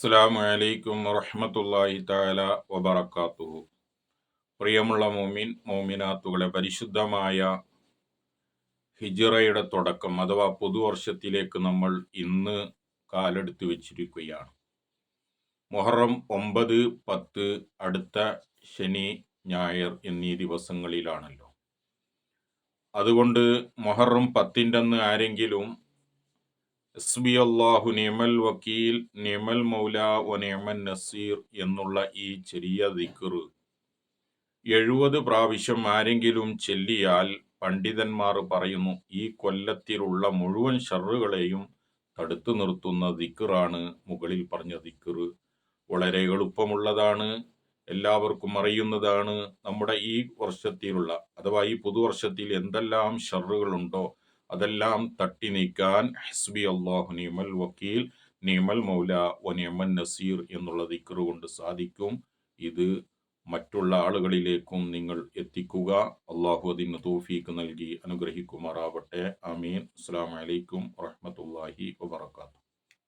അസ്സലാമു അലൈക്കും വറഹ്മത്തുള്ളാഹി തആല വബറകാതുഹു. പ്രിയമുള്ള മോമിനാത്തുകളെ, പരിശുദ്ധമായ ഹിജ്റയുടെ തുടക്കം അഥവാ പുതുവർഷത്തിലേക്ക് നമ്മൾ ഇന്ന് കാലെടുത്ത് വെച്ചിരിക്കുകയാണ്. മുഹറം 9, 10 അടുത്ത ശനി ഞായർ എന്നീ ദിവസങ്ങളിലാണല്ലോ. അതുകൊണ്ട് മുഹറം 10 അന്ന് ആരെങ്കിലും ഹസ്ബി അല്ലാഹു നിഅമൽ വക്കീൽ നിഅമൽ മൗല വ നിഅമൻ നസീർ എന്നുള്ള ഈ ചെറിയ ദിക്ർ 70 പ്രാവശ്യം ആരെങ്കിലും ചൊല്ലിയാൽ പണ്ഡിതന്മാർ പറയുന്നു, ഈ കൊല്ലത്തിലുള്ള മുഴുവൻ ഷർറുകളെയും തടുത്തു നിർത്തുന്ന ദിക്റാണ് മുകളിൽ പറഞ്ഞ ദിക്ർ. വളരെ എളുപ്പമുള്ളതാണ്, എല്ലാവർക്കും അറിയുന്നതാണ്. നമ്മുടെ ഈ വർഷത്തിലുള്ള അഥവാ ഈ പുതുവർഷത്തിൽ എന്തെല്ലാം ഷർറുകളുണ്ടോ അതെല്ലാം തട്ടി നീക്കാൻ ഹസ്ബി അല്ലാഹു നിഅമൽ വക്കീൽ നിഅമൽ മൗല വ നിഅമൻ നസീർ എന്നുള്ള ദിക്ർ കൊണ്ട് സാധിക്കും. ഇത് മറ്റുള്ള ആളുകളിലേക്കും നിങ്ങൾ എത്തിക്കുക. അള്ളാഹു അതിന് തൗഫീഖ് നൽകി അനുഗ്രഹിക്കുമാറാവട്ടെ. ആമീൻ. അസ്സലാമു അലൈക്കും വറഹ്മത്തുള്ളാഹി വബറകാതുഹു.